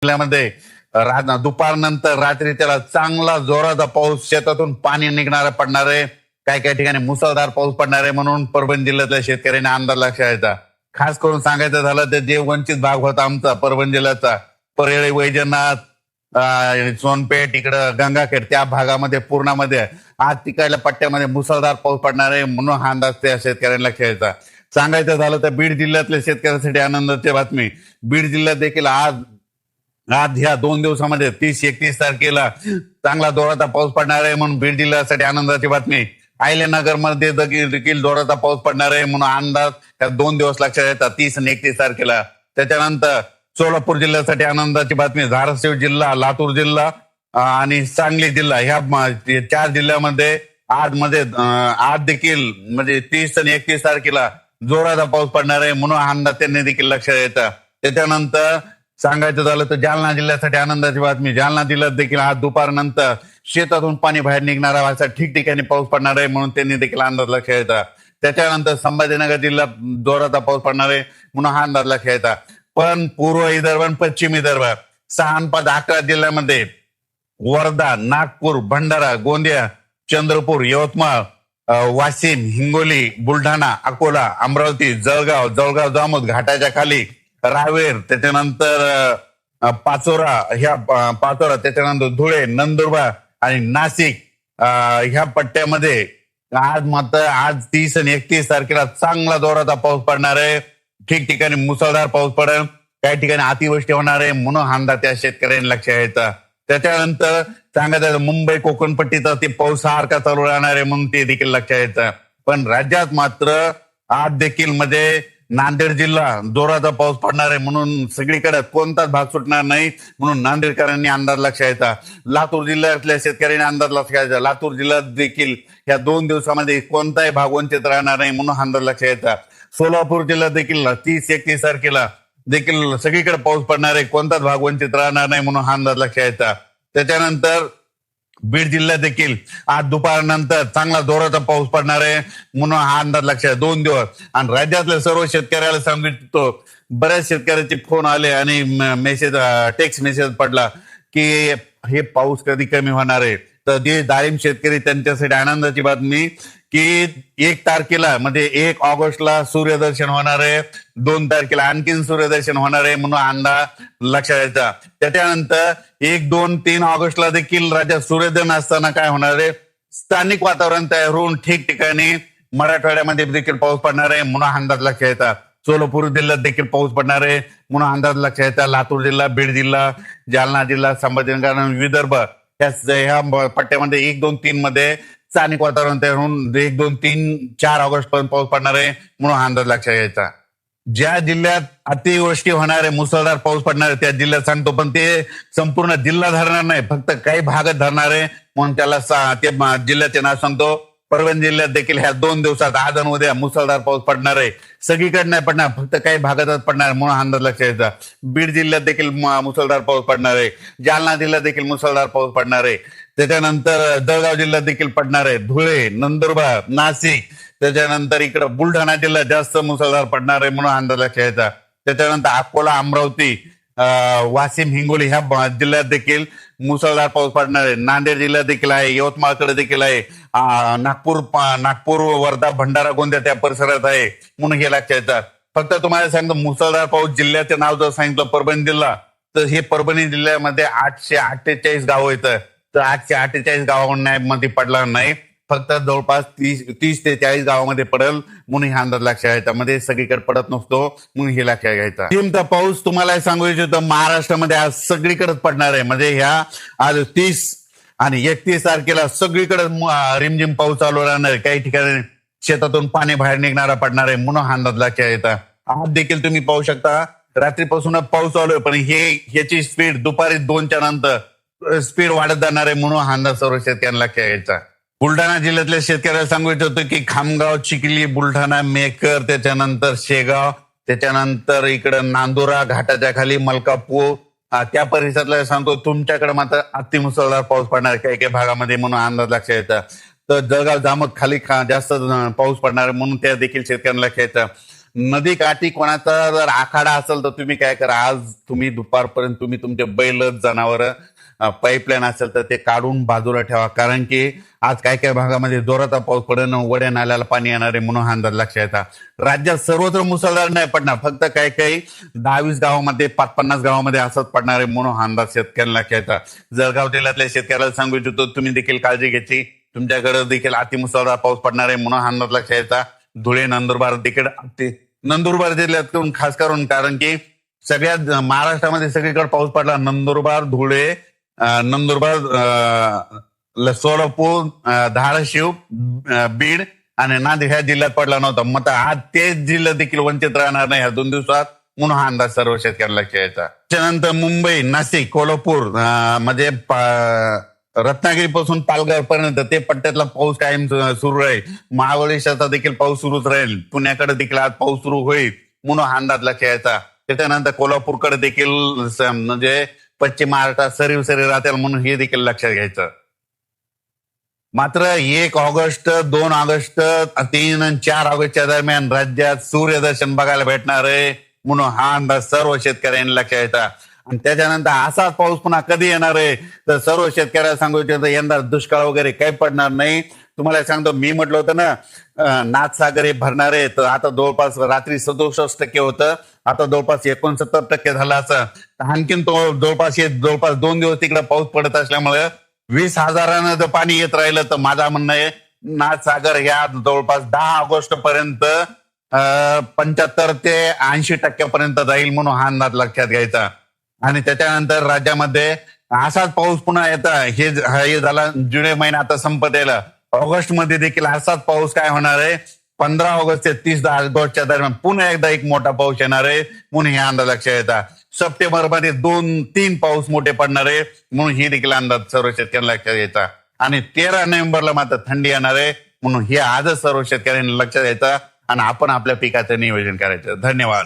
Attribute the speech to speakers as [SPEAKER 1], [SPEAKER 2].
[SPEAKER 1] जिल्ह्यामध्ये दुपारनंतर रात्री त्याला चांगला जोराचा पाऊस, शेतातून पाणी निघणारा पडणार आहे. काही काही ठिकाणी मुसळधार पाऊस पडणार आहे म्हणून परभणी जिल्ह्यातल्या शेतकऱ्यांनी अंदाज लक्षात. खास करून सांगायचं झालं तर जे वंचित भाग होता आमचा परभणी जिल्ह्याचा, परळी, वैजनाथ, सोनपेठ, इकडं गंगाखेड, त्या भागामध्ये पूर्णामध्ये आज तिकडल्या पट्ट्यामध्ये मुसळधार पाऊस पडणार आहे म्हणून हा अंदाज त्या शेतकऱ्यांना लक्षात. सांगायचं झालं तर बीड जिल्ह्यातल्या शेतकऱ्यांसाठी आनंदाची बातमी. बीड जिल्ह्यात देखील आज ह्या 2 दिवसामध्ये 30-31 तारखेला चांगला जोराचा पाऊस पडणार आहे म्हणून बीड जिल्ह्यासाठी आनंदाची बातमी. अहिल्यानगर मध्ये देखील जोराचा पाऊस पडणार आहे म्हणून अंदाज या 2 दिवस लक्षात येतात, 30 आणि 31 तारखेला. त्याच्यानंतर सोलापूर जिल्ह्यासाठी आनंदाची बातमी. धाराशिव जिल्हा, लातूर जिल्हा आणि सांगली जिल्हा ह्या 4 जिल्ह्यामध्ये आज देखील म्हणजे 30 आणि 31 तारखेला जोराचा पाऊस पडणार आहे म्हणून अंदाज त्यांनी देखील लक्षात येतात. त्याच्यानंतर सांगायचं झालं तर जालना जिल्ह्यासाठी आनंदाची बातमी. जालना जिल्ह्यात देखील आज दुपारनंतर शेतातून पाणी बाहेर निघणारा असा ठिकठिकाणी पाऊस पडणार आहे म्हणून त्यांनी देखील अंदाज लक्षात येतात. त्याच्यानंतर संभाजीनगर जिल्ह्यात जोराचा पाऊस पडणार आहे म्हणून हा अंदाज लक्षात येतात. पण पूर्व विदर्भ आणि पश्चिम विदर्भ 6-11 जिल्ह्यामध्ये वर्धा, नागपूर, भंडारा, गोंदिया, चंद्रपूर, यवतमाळ, वाशिम, हिंगोली, बुलढाणा, अकोला, अमरावती, जळगाव जामोद, घाटाच्या खाली, रावेर, त्याच्यानंतर पाचोरा, त्याच्यानंतर धुळे, नंदुरबार आणि नाशिक ह्या पट्ट्यामध्ये आज 30 आणि 31 तारखेला चांगला जोराचा पाऊस पडणार आहे. ठिकठिकाणी मुसळधार पाऊस पडेल, काही ठिकाणी अतिवृष्टी होणार आहे म्हणून हा अंदाज त्या शेतकऱ्यांनी लक्षात यायचा. त्याच्यानंतर सांगायचं मुंबई कोकणपट्टीचा ते पाऊस सारखा चालू राहणार आहे म्हणून ते देखील लक्षात यायचं. पण राज्यात मात्र आज देखील म्हणजे नांदेड जिल्हा जोराचा पाऊस पडणार आहे म्हणून सगळीकडे कोणताच भाग सुटणार नाही म्हणून नांदेडकरांनी अंदाज लक्षात यायचा. लातूर जिल्ह्यातल्या शेतकऱ्यांनी अंदाज लक्षात यायचा. लातूर जिल्ह्यात देखील या 2 दिवसामध्ये कोणताही भाग वंचित राहणार नाही म्हणून अंदाज लक्षात यायचा. सोलापूर जिल्ह्यात देखील 30-31 तारखेला देखील सगळीकडे पाऊस पडणार आहे, कोणताच भाग वंचित राहणार नाही म्हणून हा अंदाज लक्षात यायचा. त्याच्यानंतर बीड जिल्ह्यात देखील आज दुपारनंतर चांगला जोराचा पाऊस पडणार आहे म्हणून हा अंदाज लक्षात 2 दिवस. आणि राज्यातल्या सर्व शेतकऱ्याला सांगितलं, बऱ्याच शेतकऱ्याचे फोन आले आणि टेक्स्ट मेसेज पडला की हे पाऊस कधी कमी होणार आहे. तर जे डाळिंब शेतकरी त्यांच्यासाठी आनंदाची बातमी की 1 तारखेला म्हणजे 1 ऑगस्टला सूर्यदर्शन होणार आहे, 2 तारखेला आणखीन सूर्यदर्शन होणार आहे म्हणून अंदाज लक्षात यायचा. त्याच्यानंतर 1, 2, 3 ऑगस्टला देखील राज्यात सूर्योदय असताना काय होणार आहे, स्थानिक वातावरण तयार होऊन ठिकठिकाणी मराठवाड्यामध्ये देखील पाऊस पडणार आहे म्हणून अंदाज लक्षात येतात. सोलापूर जिल्ह्यात देखील पाऊस पडणार आहे म्हणून अंदाज लक्षात येतात. लातूर जिल्हा, बीड जिल्हा, जालना जिल्हा, संभाजीनगर आणि विदर्भ ह्या पट्ट्यामध्ये 1, 2, 3 मध्ये स्थानिक वातावरण तयार होऊन 1, 2, 3, 4 ऑगस्ट पर्यंत पाऊस पडणार आहे म्हणून अंदाज लक्षात यायचा. ज्या जिल्ह्यात अतिवृष्टी होणार आहे, मुसळधार पाऊस पडणार आहे त्या जिल्ह्यात सांगतो, पण ते संपूर्ण जिल्हा धरणार नाही, फक्त काही भागात धरणार आहे म्हणून त्याला ते जिल्ह्याचे नाव सांगतो. परभणी जिल्ह्यात देखील ह्या 2 दिवसात आज आणि उद्या मुसळधार पाऊस पडणार आहे. सगळीकडे नाही पडणार, फक्त काही भागातच पडणार म्हणून अंदाज लक्षात यायचा. बीड जिल्ह्यात देखील मुसळधार पाऊस पडणार आहे. जालना जिल्ह्यात देखील मुसळधार पाऊस पडणार आहे. त्याच्यानंतर जळगाव जिल्ह्यात देखील पडणार आहे. धुळे, नंदुरबार, नाशिक, त्याच्यानंतर इकडं बुलढाणा जिल्ह्यात जास्त मुसळधार पडणार आहे म्हणून अंदाज लक्षात यायचा. त्याच्यानंतर अकोला, अमरावती, वाशिम, हिंगोली ह्या जिल्ह्यात देखील मुसळधार पाऊस पडणार आहे. नांदेड जिल्ह्यात देखील आहे, यवतमाळकडे देखील आहे, नागपूर, वर्धा, भंडारा, गोंदिया त्या परिसरात आहे म्हणून हे लक्षात येतात. फक्त तुम्हाला सांगतो मुसळधार पाऊस जिल्ह्याचे नाव जर सांगितलं परभणी जिल्हा, तर हे परभणी जिल्ह्यामध्ये 848 गावं येतं. तर 848 गावांमध्ये पडला नाही, फक्त जवळपास 30 ते 40 गावामध्ये पडेल म्हणून हा अंदाज लक्षात घ्यायचा. मध्ये सगळीकडे पडत नसतो म्हणून हे लक्षात घ्यायचा. रिमझिमचा पाऊस तुम्हाला सांगू इच्छितो महाराष्ट्रामध्ये आज सगळीकडेच पडणार आहे. म्हणजे ह्या आज 30 आणि 31 तारखेला सगळीकडे रिमझिम पाऊस चालू राहणार आहे. काही ठिकाणी शेतातून पाणी बाहेर निघणारा पडणार आहे म्हणून हा अंदाज लक्षात येतात. आज देखील तुम्ही पाहू शकता रात्रीपासून पाऊस चालू आहे, पण ह्याची स्पीड दुपारी 2च्या नंतर स्पीड वाढत जाणार आहे म्हणून हा अंदाज सर्व शेतकऱ्यांना लक्षात घ्यायचा. बुलढाणा जिल्ह्यातल्या शेतकऱ्याला सांगू इच्छितो की खामगाव, चिखली, बुलढाणा, मेकर, त्याच्यानंतर शेगाव, त्याच्यानंतर इकडं नांदुरा, घाटाच्या खाली, मलकापूर त्या परिसरातला सांगतो तुमच्याकडे मात्र अतिमुसळधार पाऊस पडणार काही काही भागामध्ये म्हणून अंदाज लक्षात येतात. तर जळगाव, जामोद खाली जास्त पाऊस पडणार म्हणून त्या देखील शेतकऱ्यांना लक्षात येतं. नदी काठी कोणाचा जर आखाडा असेल तर तुम्ही काय करा, आज तुम्ही दुपारपर्यंत तुम्ही तुमचे बैल जनावर पाईपलाईन असेल तर ते काढून बाजूला ठेवा, कारण की आज काय काय भागामध्ये जोराचा पाऊस पडेल, वड्या नाल्याला पाणी येणार आहे म्हणून हा अंदाज लक्षात येतात. राज्यात सर्वत्र मुसळधार नाही पडणार, फक्त काही काही 10-20 गावामध्ये 5-50 गावामध्ये असंच पडणार आहे म्हणून हा अंदाज शेतकऱ्यांना लक्षात येतात. जळगाव जिल्ह्यातल्या शेतकऱ्याला सांगू इच्छितो, तुम्ही देखील काळजी घ्यायची. तुमच्याकडे देखील अतिमुसळधार पाऊस पडणार आहे म्हणून हा अंदाज लक्षात येतात. धुळे, नंदुरबार देखील नंदुरबार जिल्ह्यातून खास करून, कारण की सगळ्यात महाराष्ट्रामध्ये सगळीकडे पाऊस पडला. नंदुरबार, धुळे, सोलापूर, धाराशिव, बीड आणि नांदेड ह्या जिल्ह्यात पडला नव्हता. मग आज तेच जिल्हे देखील वंचित राहणार नाही ह्या 2 दिवसात म्हणून हा अंदाज सर्व शेतकऱ्यांना लक्षात यायचा. त्यानंतर मुंबई, नाशिक, कोल्हापूर म्हणजे रत्नागिरीपासून पालघर पर्यंत ते पट्ट्यातला पाऊस कायम सुरू राहील. महाबळेश्वरचा देखील पाऊस सुरूच राहील. पुण्याकडे देखील आज पाऊस सुरू होईल म्हणून हा अंदाज लक्षात यायचा. त्याच्यानंतर कोल्हापूरकडे देखील म्हणजे पश्चिम महाराष्ट्रात सरीव राहतील म्हणून हे देखील लक्षात घ्यायचं. मात्र 1 ऑगस्ट, 2 ऑगस्ट, 3 आणि 4 ऑगस्टच्या दरम्यान राज्यात सूर्यदर्शन बघायला भेटणार आहे म्हणून हा अंदाज सर्व शेतकऱ्यांनी लक्षात घ्यायचा. आणि त्याच्यानंतर असाच पाऊस पुन्हा कधी येणार आहे तर सर्व शेतकऱ्याला सांगू इच्छितो, यंदा दुष्काळ वगैरे काही पडणार नाही. तुम्हाला सांगतो, मी म्हटलं होतं ना नाथसागर हे भरणार आहे, तर आता जवळपास रात्री 67% होतं, आता जवळपास 69% झालं. असं आणखीन तो जवळपास 2 दिवस तिकडे पाऊस पडत असल्यामुळे 20,000 जर पाणी येत राहिलं तर माझा म्हणणं आहे नाथसागर ह्या जवळपास 10 ऑगस्ट पर्यंत 75 ते 80% पर्यंत जाईल म्हणून हा अंदाज लक्षात घ्यायचा. आणि त्याच्यानंतर राज्यामध्ये असाच पाऊस पुन्हा येता. हे झाला जुलै महिना आता संपत यायला. ऑगस्ट मध्ये देखील असाच पाऊस काय होणार आहे, 15 ऑगस्ट ते 30 ऑगस्टच्या दरम्यान पुन्हा एकदा एक मोठा पाऊस येणार आहे म्हणून हे अंदाज लक्षात येतात. सप्टेंबर मध्ये 2-3 पाऊस मोठे पडणार आहे म्हणून ही देखील अंदाज सर्व शेतकऱ्यांना लक्षात घ्यायचा. आणि 13 नोव्हेंबरला मात्र थंडी येणार आहे म्हणून हे आजच सर्व शेतकऱ्यांनी लक्षात घ्यायचं आणि आपण आपल्या पिकाचं नियोजन करायचं. धन्यवाद.